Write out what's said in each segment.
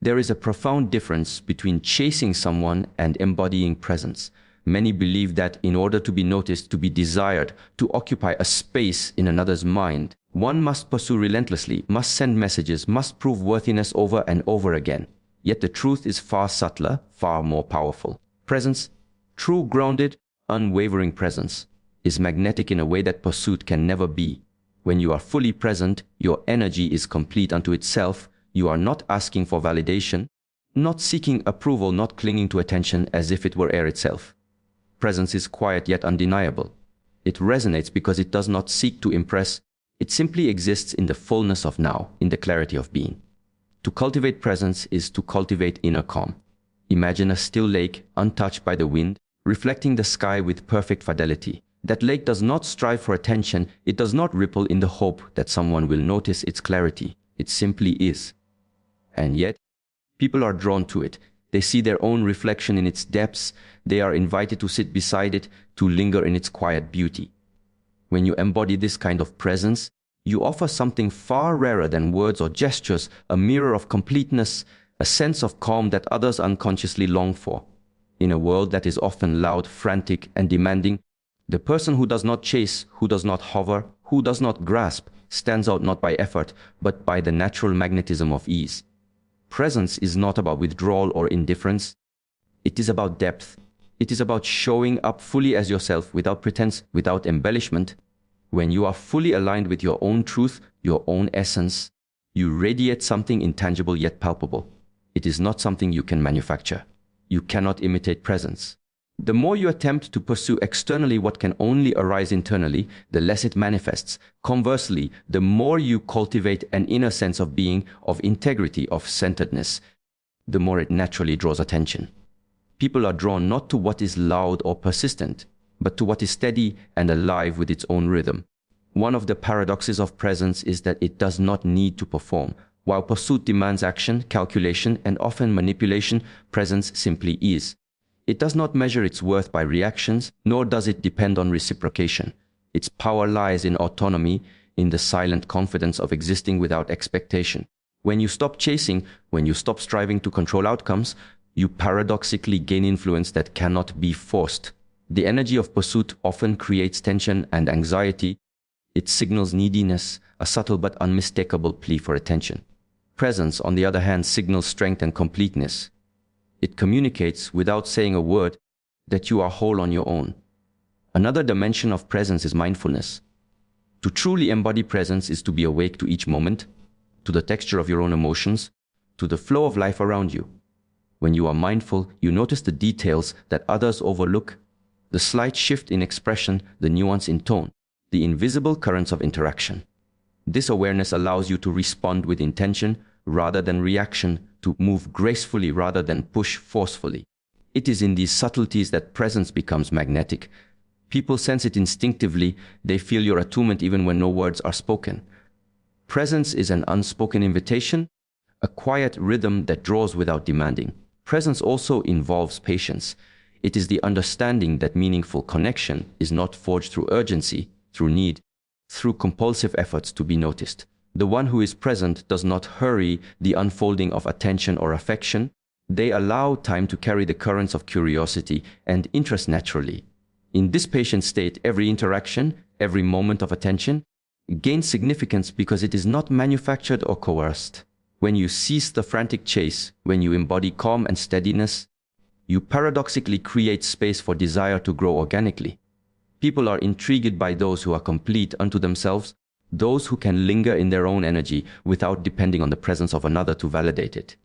There is a profound difference between chasing someone and embodying presence. Many believe that in order to be noticed, to be desired, to occupy a space in another's mind, one must pursue relentlessly, must send messages, must prove worthiness over and over again. Yet the truth is far subtler, far more powerful. Presence, true grounded, unwavering presence, is magnetic in a way that pursuit can never be. When you are fully present, your energy is complete unto itself. You are not asking for validation, not seeking approval, not clinging to attention as if it were air itself. Presence is quiet yet undeniable. It resonates because it does not seek to impress. It simply exists in the fullness of now, in the clarity of being. To cultivate presence is to cultivate inner calm. Imagine a still lake, untouched by the wind, reflecting the sky with perfect fidelity. That lake does not strive for attention. It does not ripple in the hope that someone will notice its clarity. It simply is. And yet, people are drawn to it. They see their own reflection in its depths. They are invited to sit beside it, to linger in its quiet beauty. When you embody this kind of presence, you offer something far rarer than words or gestures, a mirror of completeness, a sense of calm that others unconsciously long for. In a world that is often loud, frantic, and demanding, the person who does not chase, who does not hover, who does not grasp, stands out not by effort, but by the natural magnetism of ease. Presence is not about withdrawal or indifference. It is about depth. It is about showing up fully as yourself, without pretense, without embellishment. When you are fully aligned with your own truth, your own essence, you radiate something intangible yet palpable. It is not something you can manufacture. You cannot imitate presence. The more you attempt to pursue externally what can only arise internally, the less it manifests. Conversely, the more you cultivate an inner sense of being, of integrity, of centeredness, the more it naturally draws attention. People are drawn not to what is loud or persistent, but to what is steady and alive with its own rhythm. One of the paradoxes of presence is that it does not need to perform. While pursuit demands action, calculation, and often manipulation, presence simply is. It does not measure its worth by reactions, nor does it depend on reciprocation. Its power lies in autonomy, in the silent confidence of existing without expectation. When you stop chasing, when you stop striving to control outcomes, you paradoxically gain influence that cannot be forced. The energy of pursuit often creates tension and anxiety. It signals neediness, a subtle but unmistakable plea for attention. Presence, on the other hand, signals strength and completeness. It communicates, without saying a word, that you are whole on your own. Another dimension of presence is mindfulness. To truly embody presence is to be awake to each moment, to the texture of your own emotions, to the flow of life around you. When you are mindful, you notice the details that others overlook, the slight shift in expression, the nuance in tone, the invisible currents of interaction. This awareness allows you to respond with intention rather than reaction, to move gracefully rather than push forcefully. It is in these subtleties that presence becomes magnetic. People sense it instinctively. They feel your attunement even when no words are spoken. Presence is an unspoken invitation, a quiet rhythm that draws without demanding. Presence also involves patience. It is the understanding that meaningful connection is not forged through urgency, through need, through compulsive efforts to be noticed. The one who is present does not hurry the unfolding of attention or affection. They allow time to carry the currents of curiosity and interest naturally. In this patient state, every interaction, every moment of attention gains significance because it is not manufactured or coerced. When you cease the frantic chase, when you embody calm and steadiness, you paradoxically create space for desire to grow organically. People are intrigued by those who are complete unto themselves, those who can linger in their own energy without depending on the presence of another to validate it.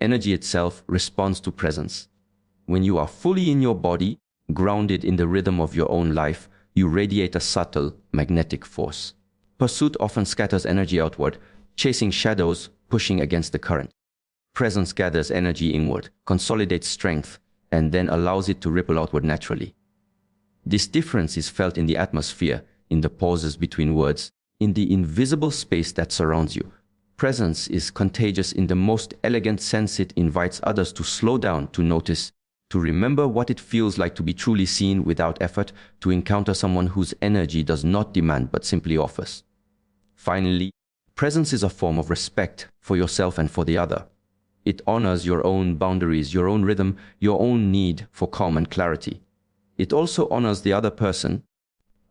Energy itself responds to presence. When you are fully in your body, grounded in the rhythm of your own life, you radiate a subtle, magnetic force. Pursuit often scatters energy outward, chasing shadows, pushing against the current. Presence gathers energy inward, consolidates strength, and then allows it to ripple outward naturally. This difference is felt in the atmosphere, in the pauses between words, in the invisible space that surrounds you. Presence is contagious in the most elegant sense. It invites others to slow down, to notice, to remember what it feels like to be truly seen without effort, to encounter someone whose energy does not demand but simply offers. Finally, presence is a form of respect for yourself and for the other. It honors your own boundaries, your own rhythm, your own need for calm and clarity. It also honors the other person,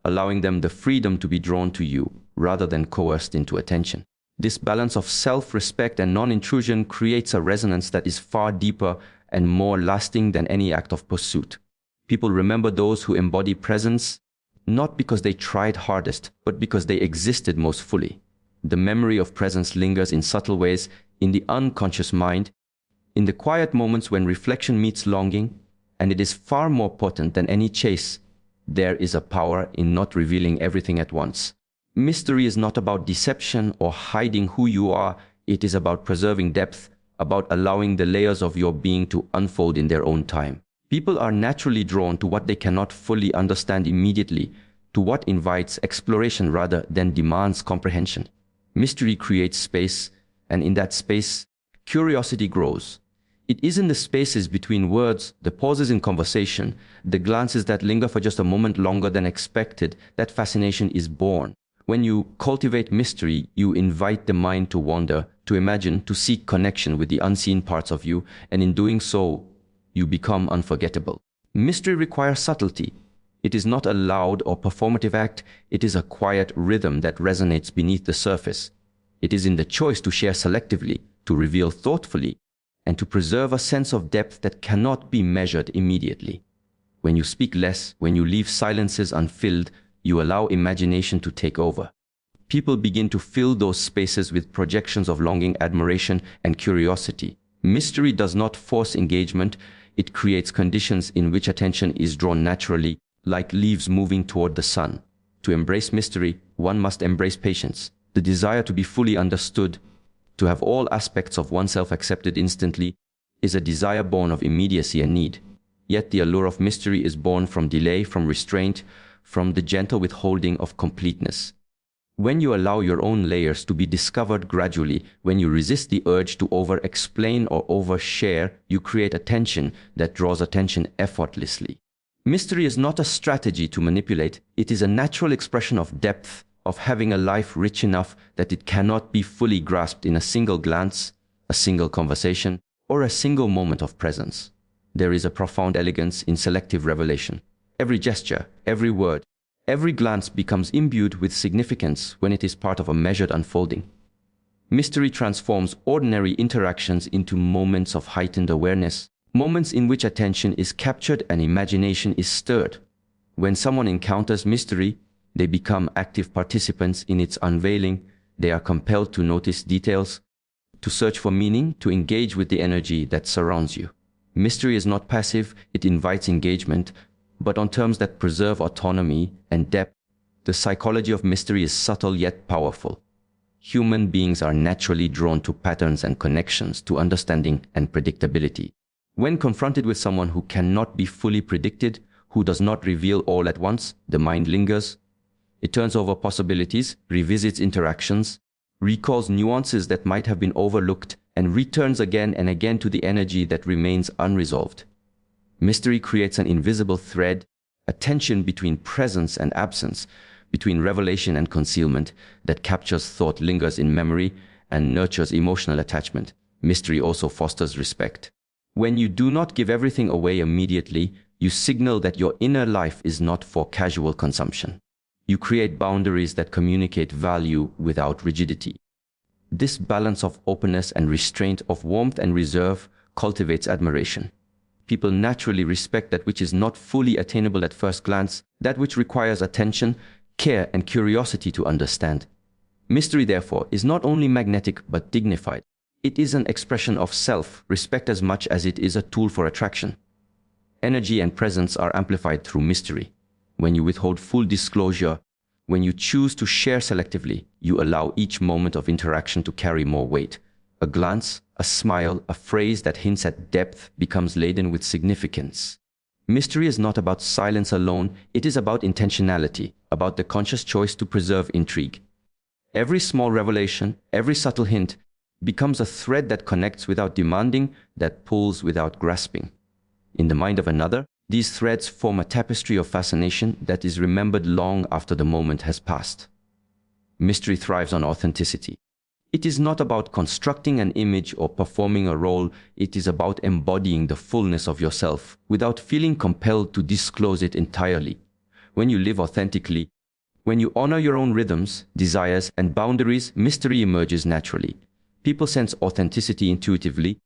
allowing them the freedom to be drawn to you rather than coerced into attention. This balance of self-respect and non-intrusion creates a resonance that is far deeper and more lasting than any act of pursuit. People remember those who embody presence not because they tried hardest, but because they existed most fully. The memory of presence lingers in subtle ways in the unconscious mind, in the quiet moments when reflection meets longing, and it is far more potent than any chase. There is a power in not revealing everything at once. Mystery is not about deception or hiding who you are. It is about preserving depth, about allowing the layers of your being to unfold in their own time. People are naturally drawn to what they cannot fully understand immediately, to what invites exploration rather than demands comprehension. Mystery creates space, and in that space, curiosity grows. It is in the spaces between words, the pauses in conversation, the glances that linger for just a moment longer than expected, that fascination is born. When you cultivate mystery, you invite the mind to wander, to imagine, to seek connection with the unseen parts of you, and in doing so, you become unforgettable. Mystery requires subtlety. It is not a loud or performative act, it is a quiet rhythm that resonates beneath the surface. It is in the choice to share selectively, to reveal thoughtfully, and to preserve a sense of depth that cannot be measured immediately. When you speak less, when you leave silences unfilled, you allow imagination to take over. People begin to fill those spaces with projections of longing, admiration, and curiosity. Mystery does not force engagement, it creates conditions in which attention is drawn naturally, like leaves moving toward the sun. To embrace mystery, one must embrace patience, the desire to be fully understood. To have all aspects of oneself accepted instantly is a desire born of immediacy and need. Yet the allure of mystery is born from delay, from restraint, from the gentle withholding of completeness. When you allow your own layers to be discovered gradually, when you resist the urge to over-explain or overshare, you create a tension that draws attention effortlessly. Mystery is not a strategy to manipulate, it is a natural expression of depth, of having a life rich enough that it cannot be fully grasped in a single glance, a single conversation, or a single moment of presence. There is a profound elegance in selective revelation. Every gesture, every word, every glance becomes imbued with significance when it is part of a measured unfolding. Mystery transforms ordinary interactions into moments of heightened awareness, moments in which attention is captured and imagination is stirred. When someone encounters mystery, they become active participants in its unveiling. They are compelled to notice details, to search for meaning, to engage with the energy that surrounds you. Mystery is not passive, it invites engagement, but on terms that preserve autonomy and depth. The psychology of mystery is subtle yet powerful. Human beings are naturally drawn to patterns and connections, to understanding and predictability. When confronted with someone who cannot be fully predicted, who does not reveal all at once, the mind lingers. It turns over possibilities, revisits interactions, recalls nuances that might have been overlooked, and returns again and again to the energy that remains unresolved. Mystery creates an invisible thread, a tension between presence and absence, between revelation and concealment, that captures thought, lingers in memory, and nurtures emotional attachment. Mystery also fosters respect. When you do not give everything away immediately, you signal that your inner life is not for casual consumption. You create boundaries that communicate value without rigidity. This balance of openness and restraint, of warmth and reserve, cultivates admiration. People naturally respect that which is not fully attainable at first glance, that which requires attention, care, and curiosity to understand. Mystery, therefore, is not only magnetic but dignified. It is an expression of self-respect as much as it is a tool for attraction. Energy and presence are amplified through mystery. When you withhold full disclosure, when you choose to share selectively, you allow each moment of interaction to carry more weight. A glance, a smile, a phrase that hints at depth becomes laden with significance. Mystery is not about silence alone, it is about intentionality, about the conscious choice to preserve intrigue. Every small revelation, every subtle hint, becomes a thread that connects without demanding, that pulls without grasping. In the mind of another, these threads form a tapestry of fascination that is remembered long after the moment has passed. Mystery thrives on authenticity. It is not about constructing an image or performing a role. It is about embodying the fullness of yourself without feeling compelled to disclose it entirely. When you live authentically, when you honor your own rhythms, desires, and boundaries, mystery emerges naturally. People sense authenticity intuitively,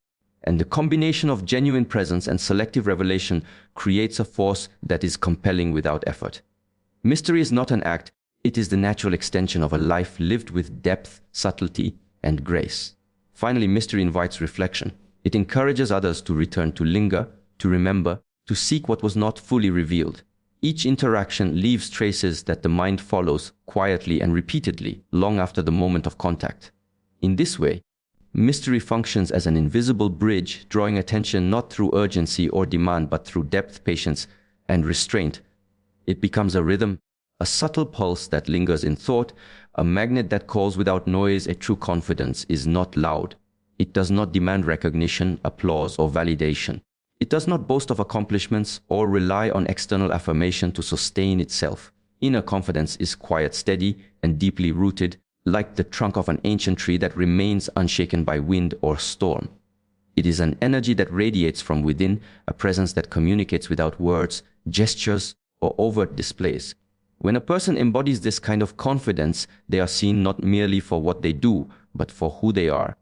and the combination of genuine presence and selective revelation creates a force that is compelling without effort. Mystery is not an act, it is the natural extension of a life lived with depth, subtlety, and grace. Finally, mystery invites reflection. It encourages others to return, to linger, to remember, to seek what was not fully revealed. Each interaction leaves traces that the mind follows quietly and repeatedly, long after the moment of contact. In this way, mystery functions as an invisible bridge, drawing attention not through urgency or demand, but through depth, patience, and restraint. It becomes a rhythm, a subtle pulse that lingers in thought, a magnet that calls without noise. A true confidence is not loud. It does not demand recognition, applause, or validation. It does not boast of accomplishments or rely on external affirmation to sustain itself. Inner confidence is quiet, steady, and deeply rooted, like the trunk of an ancient tree that remains unshaken by wind or storm. It is an energy that radiates from within, a presence that communicates without words, gestures, or overt displays. When a person embodies this kind of confidence, they are seen not merely for what they do, but for who they are.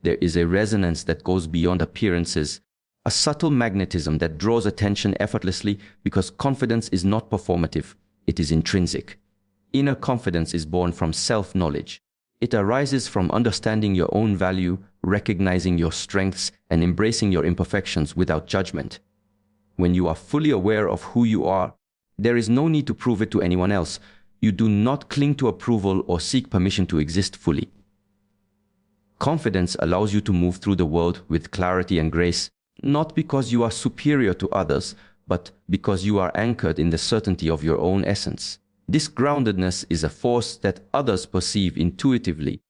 There is a resonance that goes beyond appearances, a subtle magnetism that draws attention effortlessly because confidence is not performative, it is intrinsic. Inner confidence is born from self-knowledge. It arises from understanding your own value, recognizing your strengths, and embracing your imperfections without judgment. When you are fully aware of who you are, there is no need to prove it to anyone else. You do not cling to approval or seek permission to exist fully. Confidence allows you to move through the world with clarity and grace, not because you are superior to others, but because you are anchored in the certainty of your own essence. This groundedness is a force that others perceive intuitively.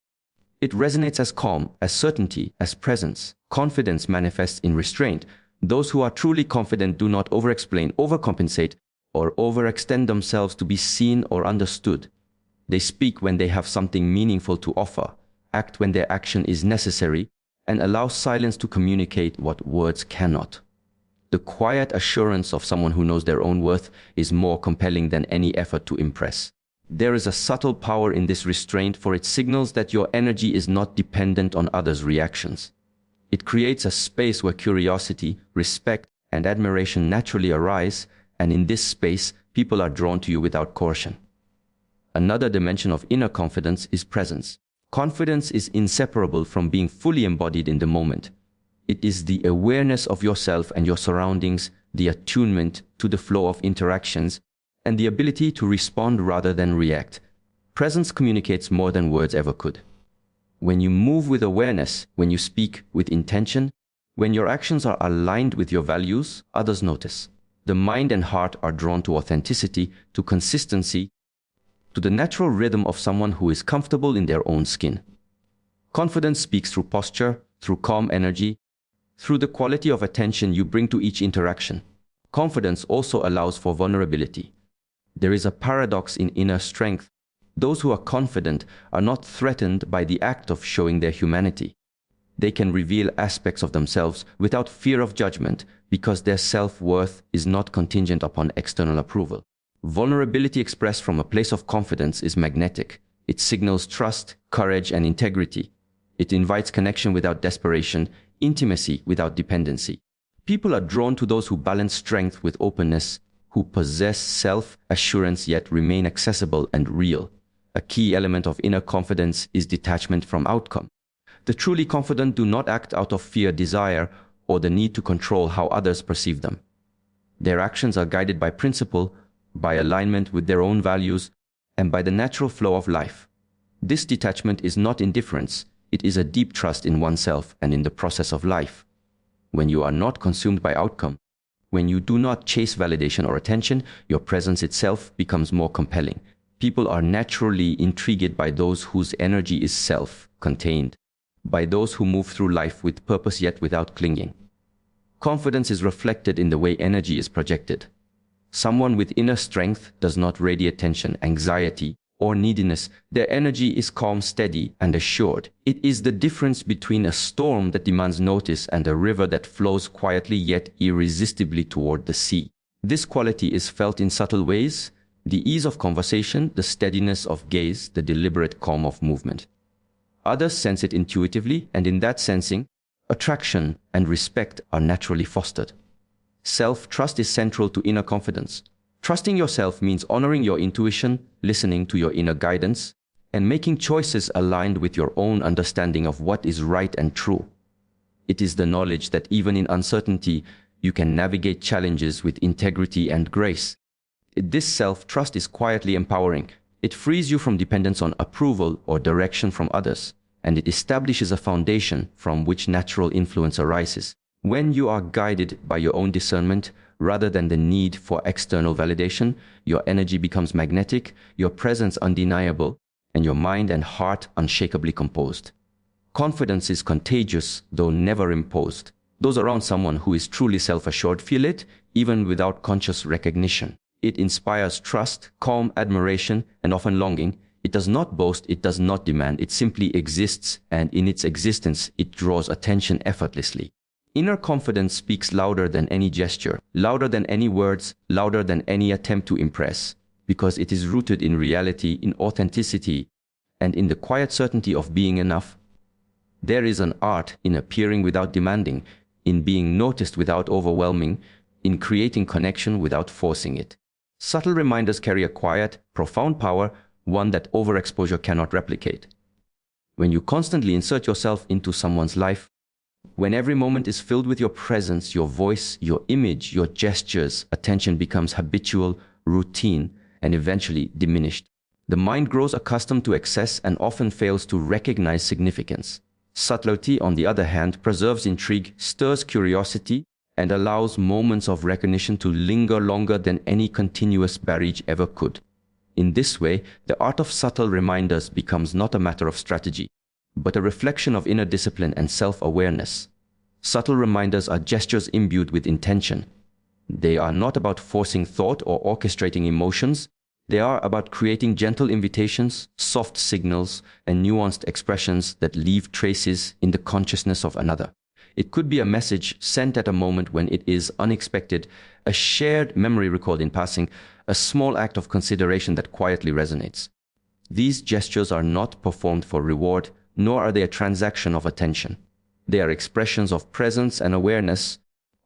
It resonates as calm, as certainty, as presence. Confidence manifests in restraint. Those who are truly confident do not overexplain, overcompensate, or overextend themselves to be seen or understood. They speak when they have something meaningful to offer, act when their action is necessary, and allow silence to communicate what words cannot. The quiet assurance of someone who knows their own worth is more compelling than any effort to impress. There is a subtle power in this restraint, for it signals that your energy is not dependent on others' reactions. It creates a space where curiosity, respect, and admiration naturally arise, and in this space, people are drawn to you without coercion. Another dimension of inner confidence is presence. Confidence is inseparable from being fully embodied in the moment. It is the awareness of yourself and your surroundings, the attunement to the flow of interactions, and the ability to respond rather than react. Presence communicates more than words ever could. When you move with awareness, when you speak with intention, when your actions are aligned with your values, others notice. The mind and heart are drawn to authenticity, to consistency, to the natural rhythm of someone who is comfortable in their own skin. Confidence speaks through posture, through calm energy, through the quality of attention you bring to each interaction. Confidence also allows for vulnerability. There is a paradox in inner strength. Those who are confident are not threatened by the act of showing their humanity. They can reveal aspects of themselves without fear of judgment because their self-worth is not contingent upon external approval. Vulnerability expressed from a place of confidence is magnetic. It signals trust, courage, and integrity. It invites connection without desperation, intimacy without dependency. People are drawn to those who balance strength with openness, who possess self-assurance yet remain accessible and real. A key element of inner confidence is detachment from outcome. The truly confident do not act out of fear, desire, or the need to control how others perceive them. Their actions are guided by principle, by alignment with their own values, and by the natural flow of life. This detachment is not indifference, it is a deep trust in oneself and in the process of life. When you are not consumed by outcome, when you do not chase validation or attention, your presence itself becomes more compelling. People are naturally intrigued by those whose energy is self-contained, by those who move through life with purpose yet without clinging. Confidence is reflected in the way energy is projected. Someone with inner strength does not radiate tension, anxiety, or neediness. Their energy is calm, steady, and assured. It is the difference between a storm that demands notice and a river that flows quietly yet irresistibly toward the sea. This quality is felt in subtle ways: the ease of conversation, the steadiness of gaze, the deliberate calm of movement. Others sense it intuitively, and in that sensing, attraction and respect are naturally fostered. Self-trust is central to inner confidence. Trusting yourself means honoring your intuition, listening to your inner guidance, and making choices aligned with your own understanding of what is right and true. It is the knowledge that even in uncertainty, you can navigate challenges with integrity and grace. This self-trust is quietly empowering. It frees you from dependence on approval or direction from others, and it establishes a foundation from which natural influence arises. When you are guided by your own discernment, rather than the need for external validation, your energy becomes magnetic, your presence undeniable, and your mind and heart unshakably composed. Confidence is contagious, though never imposed. Those around someone who is truly self-assured feel it, even without conscious recognition. It inspires trust, calm admiration, and often longing. It does not boast, it does not demand, it simply exists, and in its existence, it draws attention effortlessly. Inner confidence speaks louder than any gesture, louder than any words, louder than any attempt to impress, because it is rooted in reality, in authenticity, and in the quiet certainty of being enough. There is an art in appearing without demanding, in being noticed without overwhelming, in creating connection without forcing it. Subtle reminders carry a quiet, profound power, one that overexposure cannot replicate. When you constantly insert yourself into someone's life, when every moment is filled with your presence, your voice, your image, your gestures, attention becomes habitual, routine, and eventually diminished. The mind grows accustomed to excess and often fails to recognize significance. Subtlety, on the other hand, preserves intrigue, stirs curiosity, and allows moments of recognition to linger longer than any continuous barrage ever could. In this way, the art of subtle reminders becomes not a matter of strategy, but a reflection of inner discipline and self-awareness. Subtle reminders are gestures imbued with intention. They are not about forcing thought or orchestrating emotions. They are about creating gentle invitations, soft signals, and nuanced expressions that leave traces in the consciousness of another. It could be a message sent at a moment when it is unexpected, a shared memory recalled in passing, a small act of consideration that quietly resonates. These gestures are not performed for reward, nor are they a transaction of attention. They are expressions of presence and awareness,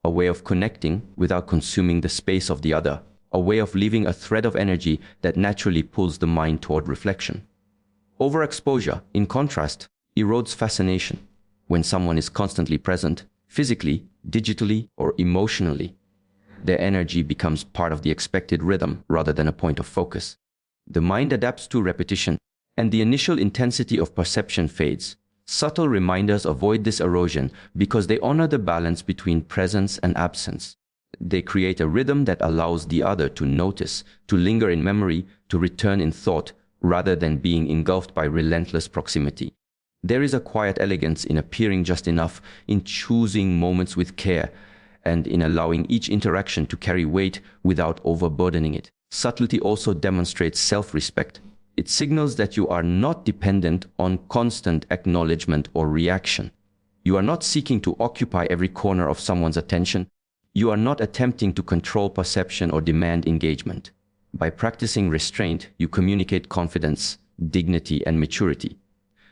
a way of connecting without consuming the space of the other, a way of leaving a thread of energy that naturally pulls the mind toward reflection. Overexposure, in contrast, erodes fascination. When someone is constantly present, physically, digitally, or emotionally, their energy becomes part of the expected rhythm rather than a point of focus. The mind adapts to repetition, and the initial intensity of perception fades. Subtle reminders avoid this erosion because they honor the balance between presence and absence. They create a rhythm that allows the other to notice, to linger in memory, to return in thought, rather than being engulfed by relentless proximity. There is a quiet elegance in appearing just enough, in choosing moments with care, and in allowing each interaction to carry weight without overburdening it. Subtlety also demonstrates self-respect. It signals that you are not dependent on constant acknowledgement or reaction. You are not seeking to occupy every corner of someone's attention. You are not attempting to control perception or demand engagement. By practicing restraint, you communicate confidence, dignity, and maturity.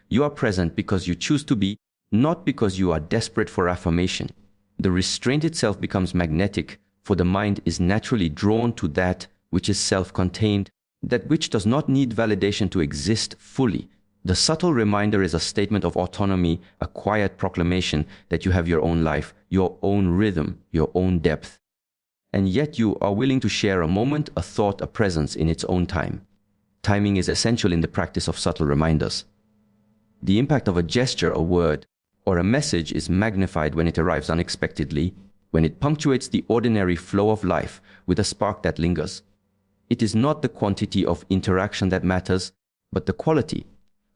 You are present because you choose to be, not because you are desperate for affirmation. The restraint itself becomes magnetic, for the mind is naturally drawn to that which is self-contained, that which does not need validation to exist fully. The subtle reminder is a statement of autonomy, a quiet proclamation that you have your own life, your own rhythm, your own depth. And yet you are willing to share a moment, a thought, a presence in its own time. Timing is essential in the practice of subtle reminders. The impact of a gesture, a word, or a message is magnified when it arrives unexpectedly, when it punctuates the ordinary flow of life with a spark that lingers. It is not the quantity of interaction that matters, but the quality.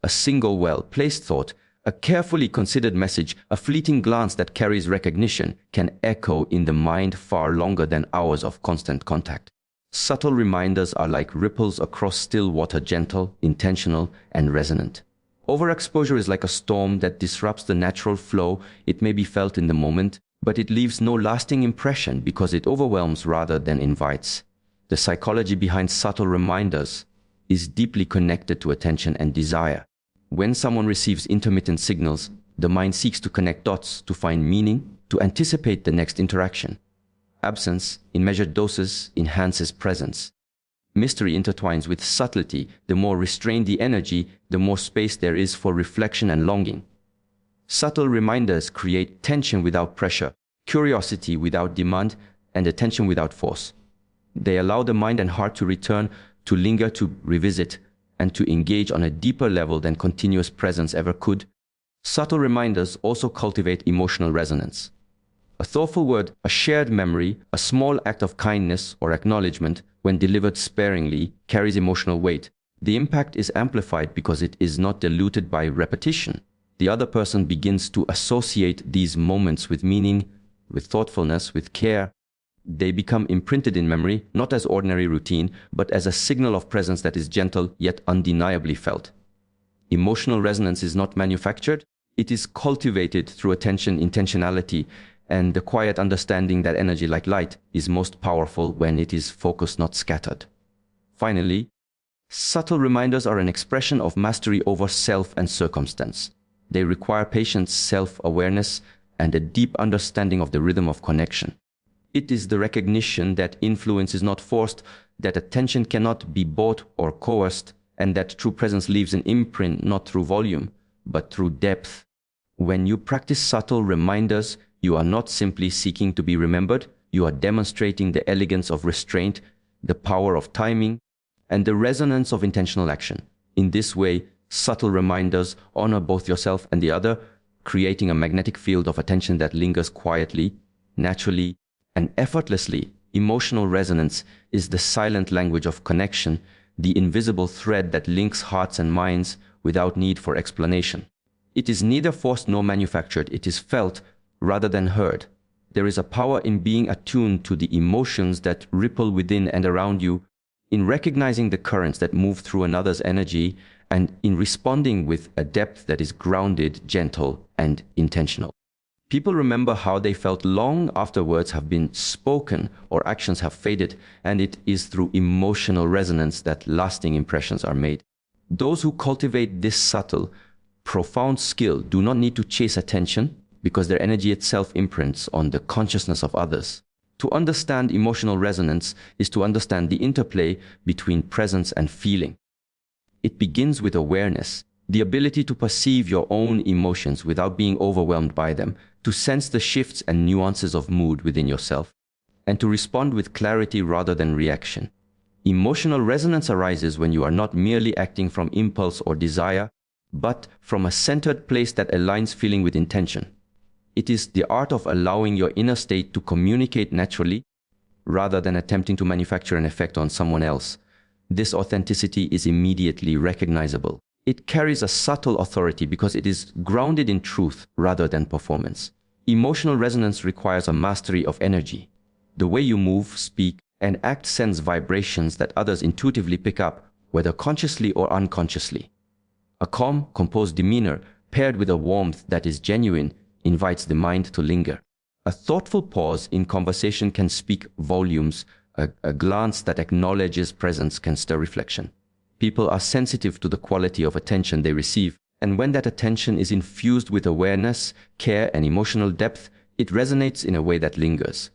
A single well-placed thought, a carefully considered message, a fleeting glance that carries recognition can echo in the mind far longer than hours of constant contact. Subtle reminders are like ripples across still water, gentle, intentional, and resonant. Overexposure is like a storm that disrupts the natural flow. It may be felt in the moment, but it leaves no lasting impression because it overwhelms rather than invites. The psychology behind subtle reminders is deeply connected to attention and desire. When someone receives intermittent signals, the mind seeks to connect dots, to find meaning, to anticipate the next interaction. Absence, in measured doses, enhances presence. Mystery intertwines with subtlety. The more restrained the energy, the more space there is for reflection and longing. Subtle reminders create tension without pressure, curiosity without demand, and attention without force. They allow the mind and heart to return, to linger, to revisit, and to engage on a deeper level than continuous presence ever could. Subtle reminders also cultivate emotional resonance. A thoughtful word, a shared memory, a small act of kindness or acknowledgement, when delivered sparingly, carries emotional weight. The impact is amplified because it is not diluted by repetition. The other person begins to associate these moments with meaning, with thoughtfulness, with care. They become imprinted in memory, not as ordinary routine, but as a signal of presence that is gentle yet undeniably felt. Emotional resonance is not manufactured. It is cultivated through attention, intentionality, and the quiet understanding that energy, like light, is most powerful when it is focused, not scattered. Finally, subtle reminders are an expression of mastery over self and circumstance. They require patience, self-awareness, and a deep understanding of the rhythm of connection. It is the recognition that influence is not forced, that attention cannot be bought or coerced, and that true presence leaves an imprint not through volume, but through depth. When you practice subtle reminders, you are not simply seeking to be remembered, you are demonstrating the elegance of restraint, the power of timing, and the resonance of intentional action. In this way, subtle reminders honor both yourself and the other, creating a magnetic field of attention that lingers quietly, naturally, and effortlessly. Emotional resonance is the silent language of connection, the invisible thread that links hearts and minds without need for explanation. It is neither forced nor manufactured. It is felt rather than heard. There is a power in being attuned to the emotions that ripple within and around you, in recognizing the currents that move through another's energy, and in responding with a depth that is grounded, gentle, and intentional. People remember how they felt long after words have been spoken or actions have faded, and it is through emotional resonance that lasting impressions are made. Those who cultivate this subtle, profound skill do not need to chase attention, because their energy itself imprints on the consciousness of others. To understand emotional resonance is to understand the interplay between presence and feeling. It begins with awareness, the ability to perceive your own emotions without being overwhelmed by them, to sense the shifts and nuances of mood within yourself, and to respond with clarity rather than reaction. Emotional resonance arises when you are not merely acting from impulse or desire, but from a centered place that aligns feeling with intention. It is the art of allowing your inner state to communicate naturally, rather than attempting to manufacture an effect on someone else. This authenticity is immediately recognizable. It carries a subtle authority because it is grounded in truth rather than performance. Emotional resonance requires a mastery of energy. The way you move, speak, and act sends vibrations that others intuitively pick up, whether consciously or unconsciously. A calm, composed demeanor, paired with a warmth that is genuine, invites the mind to linger. A thoughtful pause in conversation can speak volumes. A glance that acknowledges presence can stir reflection. People are sensitive to the quality of attention they receive, and when that attention is infused with awareness, care, and emotional depth, it resonates in a way that lingers.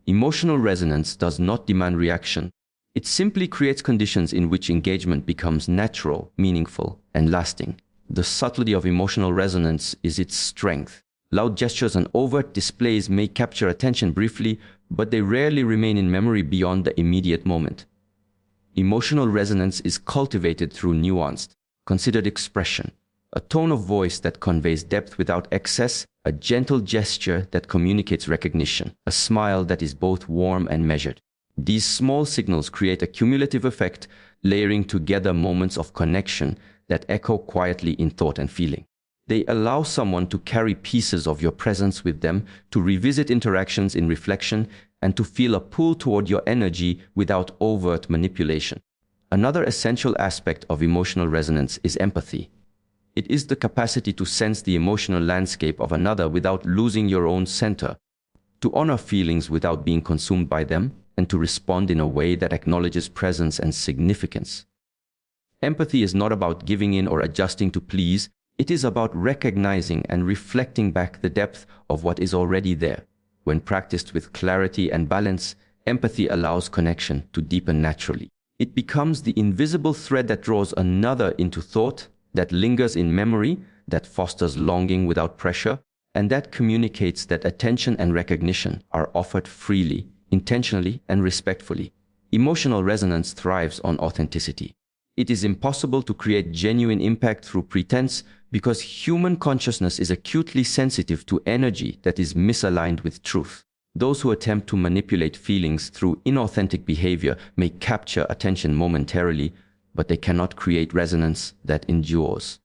Emotional resonance does not demand reaction. It simply creates conditions in which engagement becomes natural, meaningful, and lasting. The subtlety of emotional resonance is its strength. Loud gestures and overt displays may capture attention briefly, but they rarely remain in memory beyond the immediate moment. Emotional resonance is cultivated through nuanced, considered expression, a tone of voice that conveys depth without excess, a gentle gesture that communicates recognition, a smile that is both warm and measured. These small signals create a cumulative effect, layering together moments of connection that echo quietly in thought and feeling. They allow someone to carry pieces of your presence with them, to revisit interactions in reflection, and to feel a pull toward your energy without overt manipulation. Another essential aspect of emotional resonance is empathy. It is the capacity to sense the emotional landscape of another without losing your own center, to honor feelings without being consumed by them, and to respond in a way that acknowledges presence and significance. Empathy is not about giving in or adjusting to please. It is about recognizing and reflecting back the depth of what is already there. When practiced with clarity and balance, empathy allows connection to deepen naturally. It becomes the invisible thread that draws another into thought, that lingers in memory, that fosters longing without pressure, and that communicates that attention and recognition are offered freely, intentionally, and respectfully. Emotional resonance thrives on authenticity. It is impossible to create genuine impact through pretense because human consciousness is acutely sensitive to energy that is misaligned with truth. Those who attempt to manipulate feelings through inauthentic behavior may capture attention momentarily, but they cannot create resonance that endures.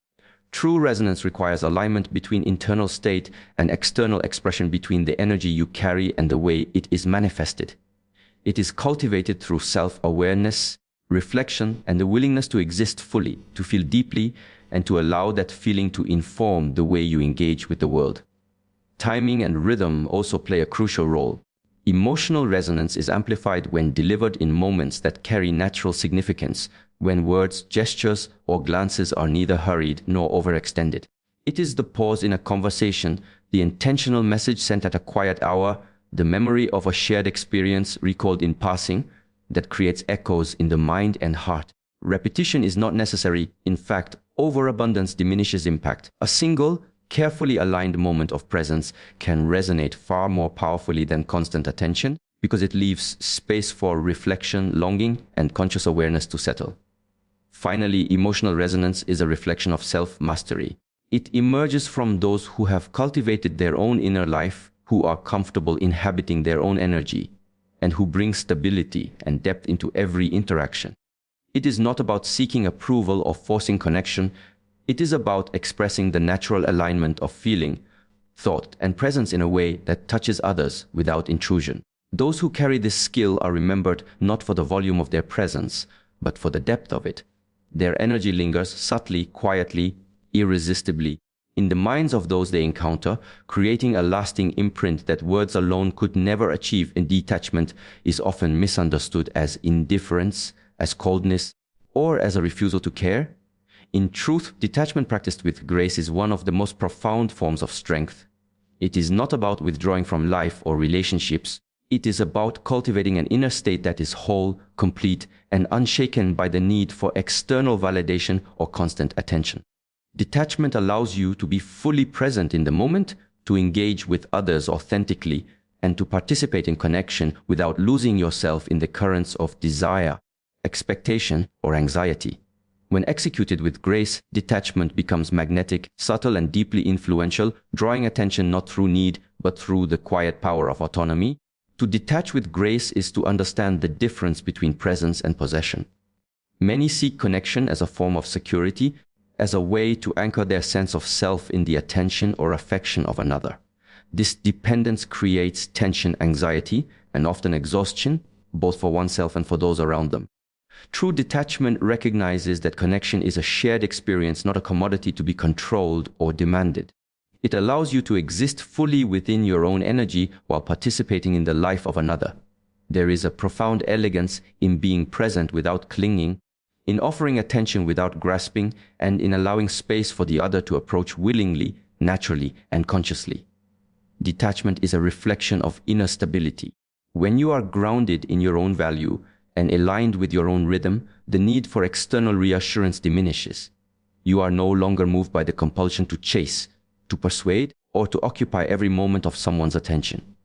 True resonance requires alignment between internal state and external expression, between the energy you carry and the way it is manifested. It is cultivated through self-awareness, reflection, and the willingness to exist fully, to feel deeply, and to allow that feeling to inform the way you engage with the world. Timing and rhythm also play a crucial role. Emotional resonance is amplified when delivered in moments that carry natural significance, when words, gestures, or glances are neither hurried nor overextended. It is the pause in a conversation, the intentional message sent at a quiet hour, the memory of a shared experience recalled in passing, that creates echoes in the mind and heart. Repetition is not necessary. In fact, overabundance diminishes impact. A single, carefully aligned moment of presence can resonate far more powerfully than constant attention because it leaves space for reflection, longing, and conscious awareness to settle. Finally, emotional resonance is a reflection of self-mastery. It emerges from those who have cultivated their own inner life, who are comfortable inhabiting their own energy, and who bring stability and depth into every interaction. It is not about seeking approval or forcing connection. It is about expressing the natural alignment of feeling, thought, and presence in a way that touches others without intrusion. Those who carry this skill are remembered not for the volume of their presence, but for the depth of it. Their energy lingers subtly, quietly, irresistibly in the minds of those they encounter, creating a lasting imprint that words alone could never achieve. And detachment is often misunderstood as indifference, as coldness, or as a refusal to care. In truth, detachment practiced with grace is one of the most profound forms of strength. It is not about withdrawing from life or relationships. It is about cultivating an inner state that is whole, complete, and unshaken by the need for external validation or constant attention. Detachment allows you to be fully present in the moment, to engage with others authentically, and to participate in connection without losing yourself in the currents of desire, expectation, or anxiety. When executed with grace, detachment becomes magnetic, subtle, and deeply influential, drawing attention not through need, but through the quiet power of autonomy. To detach with grace is to understand the difference between presence and possession. Many seek connection as a form of security, as a way to anchor their sense of self in the attention or affection of another. This dependence creates tension, anxiety, and often exhaustion, both for oneself and for those around them. True detachment recognizes that connection is a shared experience, not a commodity to be controlled or demanded. It allows you to exist fully within your own energy while participating in the life of another. There is a profound elegance in being present without clinging, in offering attention without grasping, and in allowing space for the other to approach willingly, naturally, and consciously. Detachment is a reflection of inner stability. When you are grounded in your own value and aligned with your own rhythm, the need for external reassurance diminishes. You are no longer moved by the compulsion to chase, to persuade, or to occupy every moment of someone's attention.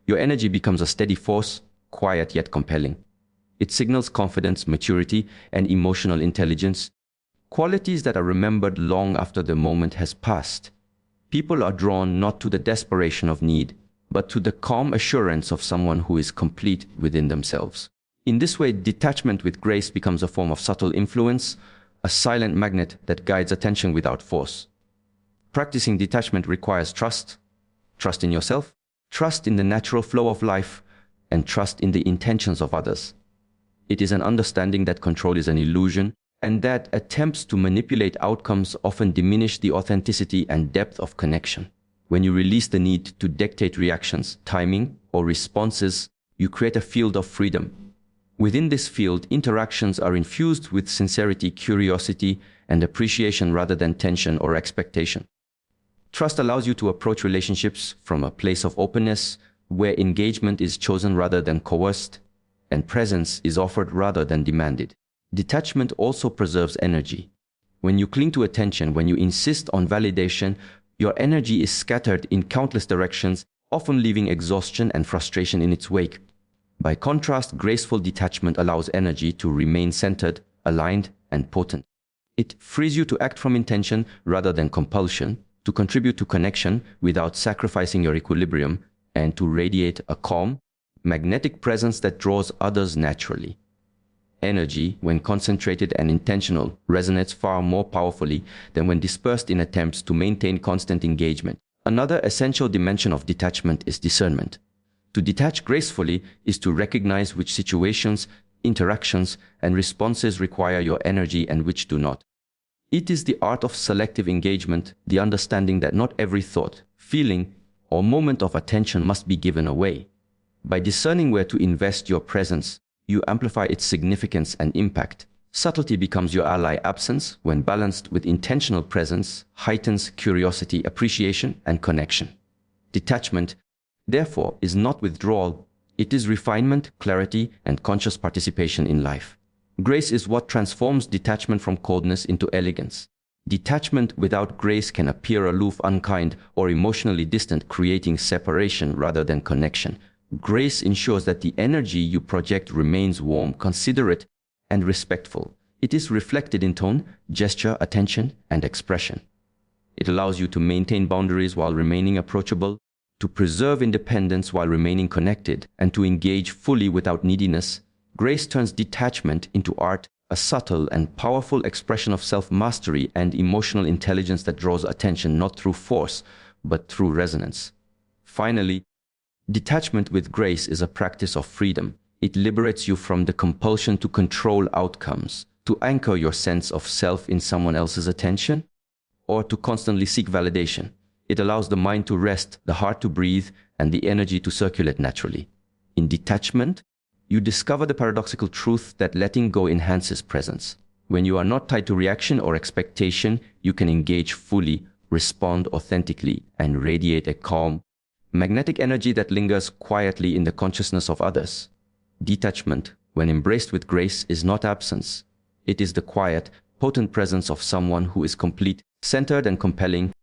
Your energy becomes a steady force, quiet yet compelling. It signals confidence, maturity, and emotional intelligence, qualities that are remembered long after the moment has passed. People are drawn not to the desperation of need, but to the calm assurance of someone who is complete within themselves. In this way, detachment with grace becomes a form of subtle influence, a silent magnet that guides attention without force. Practicing detachment requires trust in yourself, trust in the natural flow of life, and trust in the intentions of others. It is an understanding that control is an illusion and that attempts to manipulate outcomes often diminish the authenticity and depth of connection. When you release the need to dictate reactions, timing, or responses, you create a field of freedom. Within this field, interactions are infused with sincerity, curiosity, and appreciation rather than tension or expectation. Trust allows you to approach relationships from a place of openness, where engagement is chosen rather than coerced, and presence is offered rather than demanded. Detachment also preserves energy. When you cling to attention, when you insist on validation, your energy is scattered in countless directions, often leaving exhaustion and frustration in its wake. By contrast, graceful detachment allows energy to remain centered, aligned, and potent. It frees you to act from intention rather than compulsion, to contribute to connection without sacrificing your equilibrium, and to radiate a calm, magnetic presence that draws others naturally. Energy, when concentrated and intentional, resonates far more powerfully than when dispersed in attempts to maintain constant engagement. Another essential dimension of detachment is discernment. To detach gracefully is to recognize which situations, interactions, and responses require your energy and which do not. It is the art of selective engagement, the understanding that not every thought, feeling, or moment of attention must be given away. By discerning where to invest your presence, you amplify its significance and impact. Subtlety becomes your ally. Absence, when balanced with intentional presence, heightens curiosity, appreciation, and connection. Detachment, therefore, is not withdrawal. It is refinement, clarity, and conscious participation in life. Grace is what transforms detachment from coldness into elegance. Detachment without grace can appear aloof, unkind, or emotionally distant, creating separation rather than connection. Grace ensures that the energy you project remains warm, considerate, and respectful. It is reflected in tone, gesture, attention, and expression. It allows you to maintain boundaries while remaining approachable, to preserve independence while remaining connected, and to engage fully without neediness. Grace turns detachment into art, a subtle and powerful expression of self-mastery and emotional intelligence that draws attention not through force, but through resonance. Finally, detachment with grace is a practice of freedom. It liberates you from the compulsion to control outcomes, to anchor your sense of self in someone else's attention, or to constantly seek validation. It allows the mind to rest, the heart to breathe, and the energy to circulate naturally. In detachment, you discover the paradoxical truth that letting go enhances presence. When you are not tied to reaction or expectation, you can engage fully, respond authentically, and radiate a calm, magnetic energy that lingers quietly in the consciousness of others. Detachment, when embraced with grace, is not absence. It is the quiet, potent presence of someone who is complete, centered, and compelling,